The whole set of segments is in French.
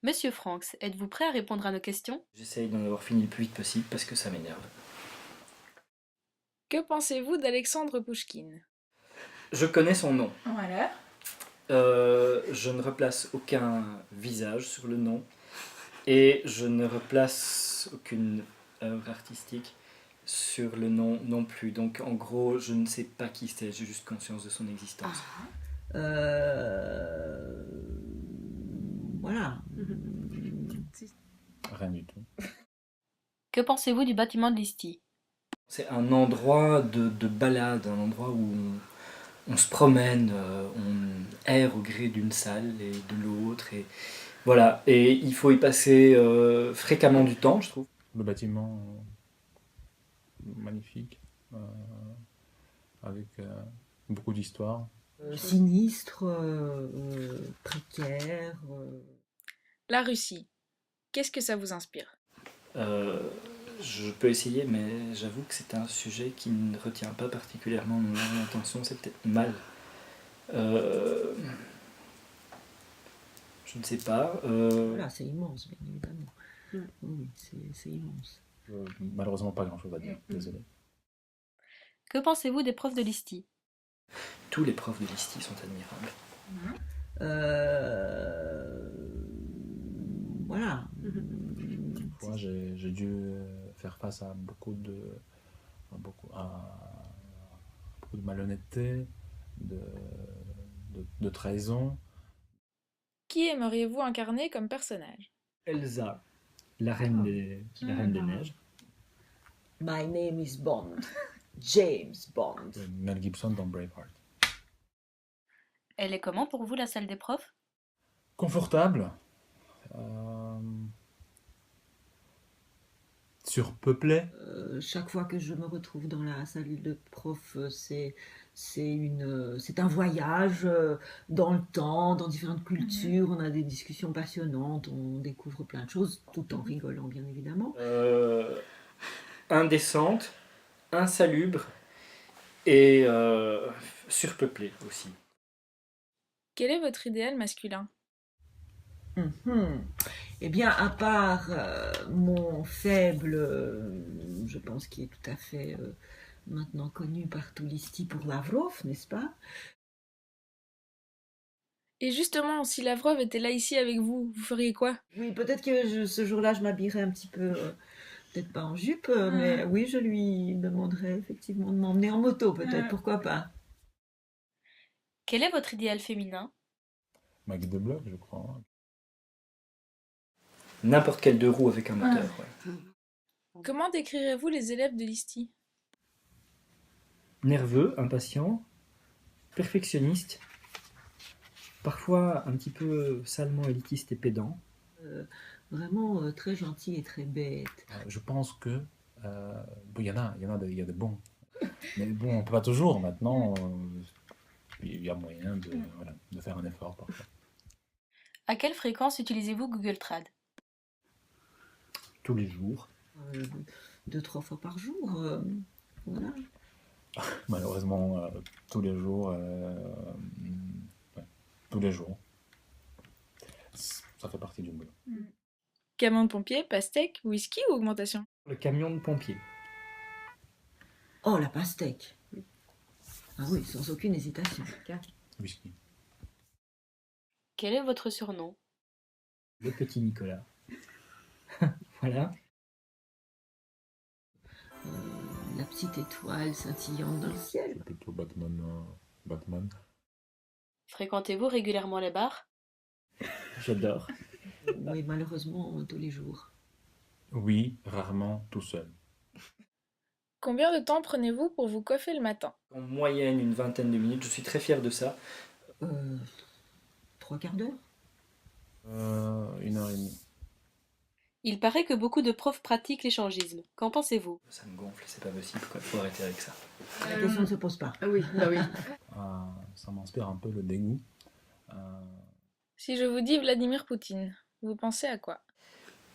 Monsieur Franks, êtes-vous prêt à répondre à nos questions? J'essaye d'en avoir fini le plus vite possible parce que ça m'énerve. Que pensez-vous d'Alexandre Pouchkine? Je connais son nom. Voilà. Je ne replace aucun visage sur le nom et je ne replace aucune œuvre artistique sur le nom non plus. Donc en gros, je ne sais pas qui c'est, j'ai juste conscience de son existence. Euh, Voilà. Rien du tout. Que pensez-vous du bâtiment de l'ISTI? C'est un endroit de balade, un endroit où on se promène, on erre au gré d'une salle et de l'autre. Et voilà, et il faut y passer fréquemment du temps, je trouve. Le bâtiment magnifique, avec beaucoup d'histoire. Sinistre, précaire. La Russie. Qu'est-ce que ça vous inspire? Je peux essayer, mais j'avoue que c'est un sujet qui ne retient pas particulièrement mon attention, c'est peut-être mal. Je ne sais pas. Voilà, c'est immense, bien évidemment. Oui, c'est immense. Malheureusement, pas grand-chose à dire, désolé. Que pensez-vous des profs de l'ISTI? Tous les profs de l'ISTI sont admirables. Voilà. Moi, j'ai dû faire face à beaucoup de malhonnêteté, de trahison. Qui aimeriez-vous incarner comme personnage? Elsa, la reine des neiges. My name is Bond. James Bond. Mel Gibson dans Braveheart. Elle est comment pour vous, la salle des profs? Confortable, surpeuplé. Chaque fois que je me retrouve dans la salle de prof, c'est un voyage dans le temps, dans différentes cultures. On a des discussions passionnantes, on découvre plein de choses, tout en rigolant bien évidemment. Indécente, insalubre et surpeuplée aussi. Quel est votre idéal masculin? Eh bien, à part mon faible, je pense qu'il est tout à fait maintenant connu par tout l'ISTI pour Lavrov, n'est-ce pas? Et justement, si Lavrov était là ici avec vous, vous feriez quoi? Oui, peut-être que ce jour-là, je m'habillerais un petit peu, peut-être pas en jupe, mais oui, je lui demanderais effectivement de m'emmener en moto, peut-être, pourquoi pas. Quel est votre idéal féminin? Maggie de Bloch, je crois. N'importe quel deux roues avec un moteur. Ouais. Comment décrirez-vous les élèves de l'ISTI? Nerveux, impatient, perfectionniste, parfois un petit peu salement élitiste et pédant. Vraiment très gentil et très bête. Je pense que il y a des bons. Mais bon, on peut pas toujours. Maintenant, il y a moyen de faire un effort parfois. À quelle fréquence utilisez-vous Google Trad? Tous les jours. 2-3 fois par jour, voilà. Malheureusement, tous les jours. Tous les jours. Ça fait partie du boulot. Camion de pompier, pastèque, whisky ou augmentation? Le camion de pompier. Oh, la pastèque. Ah oui, sans aucune hésitation. Whisky. Quel est votre surnom? Le petit Nicolas. Voilà. La petite étoile scintillante dans le ciel. C'est plutôt Batman. Batman. Fréquentez-vous régulièrement les bars? J'adore. Oui, malheureusement, tous les jours. Oui, rarement tout seul. Combien de temps prenez-vous pour vous coiffer le matin? En moyenne, une vingtaine de minutes. Je suis très fier de ça. 3 quarts d'heure. 1 heure et demie. Il paraît que beaucoup de profs pratiquent l'échangisme. Qu'en pensez-vous? Ça me gonfle, c'est pas possible, quoi. Faut arrêter avec ça. La question ne se pose pas. Ah oui, bah oui. Ça m'inspire un peu le dégoût. Si je vous dis Vladimir Poutine, vous pensez à quoi?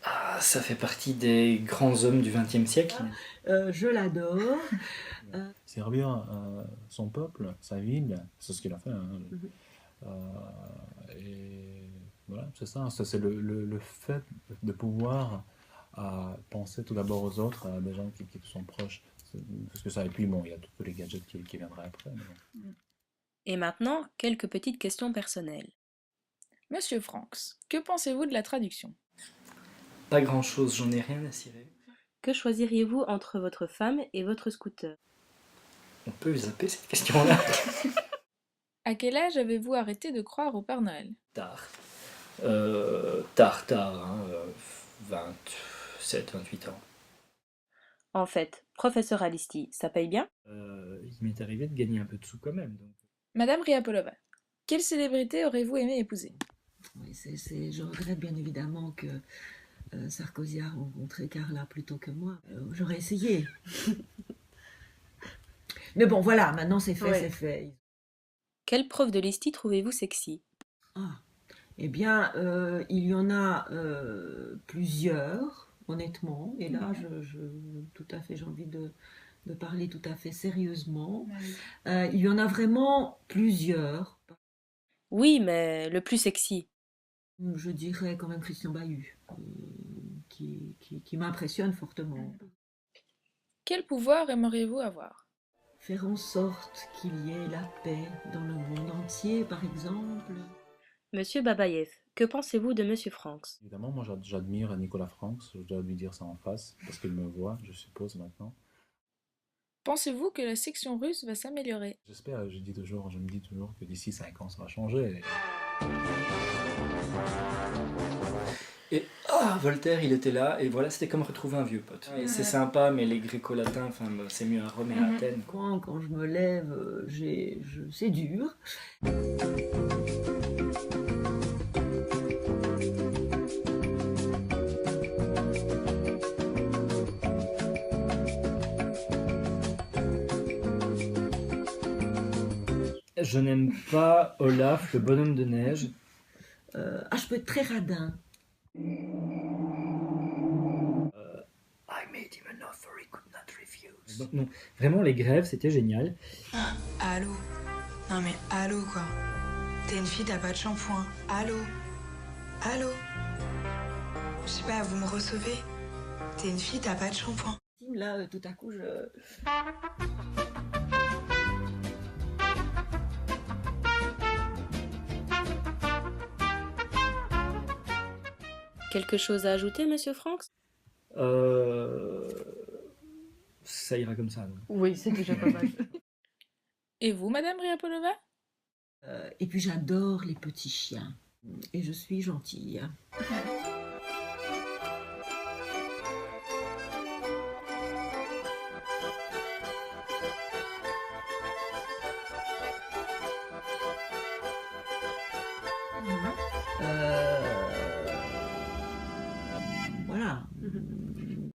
Ah, ça fait partie des grands hommes du XXe siècle. Je l'adore. Servir son peuple, sa ville, c'est ce qu'il a fait. Hein. Et Voilà, c'est ça, c'est le fait de pouvoir penser tout d'abord aux autres, à des gens qui te sont proches. Parce que ça, et puis bon, il y a tous les gadgets qui viendraient après. Mais bon. Et maintenant, quelques petites questions personnelles. Monsieur Franks, que pensez-vous de la traduction? Pas grand-chose, j'en ai rien à cirer. Que choisiriez-vous entre votre femme et votre scooter? On peut zapper cette question-là. À quel âge avez-vous arrêté de croire au Père Noël? Tard. Tard, hein, 27, 28 ans. En fait, professeur Alisti, ça paye bien? Il m'est arrivé de gagner un peu de sous quand même. Donc. Madame Ryapolova, quelle célébrité aurez-vous aimé épouser? Oui, je regrette bien évidemment que Sarkozy a rencontré Carla plutôt que moi. J'aurais essayé. Mais bon, voilà, maintenant c'est fait, Ouais. c'est fait. Quel prof de Listi trouvez-vous sexy? Ah, eh bien, il y en a plusieurs, honnêtement. Et là, tout à fait, j'ai envie de parler tout à fait sérieusement. Il y en a vraiment plusieurs. Oui, mais le plus sexy. Je dirais quand même Christian Bahut, qui m'impressionne fortement. Quel pouvoir aimeriez-vous avoir? Faire en sorte qu'il y ait la paix dans le monde entier, par exemple. Monsieur Babayev, que pensez-vous de Monsieur Franks? Évidemment, moi j'admire Nicolas Franks, je dois lui dire ça en face, parce qu'il me voit, je suppose, maintenant. Pensez-vous que la section russe va s'améliorer? J'espère, je me dis toujours que d'ici 5 ans ça va changer. Et Voltaire, il était là, et voilà, c'était comme retrouver un vieux pote. Et c'est sympa, mais les gréco-latins, enfin, c'est mieux à Rome et à Athènes. Quoi. Quand je me lève, c'est dur. Je n'aime pas Olaf, le bonhomme de neige. Je peux être très radin. I made him an offer he could not refuse. Donc, non, vraiment, les grèves, c'était génial. Allô? Non mais allô quoi. T'es une fille, t'as pas de shampoing. Allô? Allô? Je sais pas, vous me recevez? T'es une fille, t'as pas de shampoing. Là, tout à coup, Quelque chose à ajouter, Monsieur Franks? Ça ira comme ça. Donc. Oui, c'est déjà pas mal. Et vous, Madame Ryapolova? et puis j'adore les petits chiens. Et je suis gentille.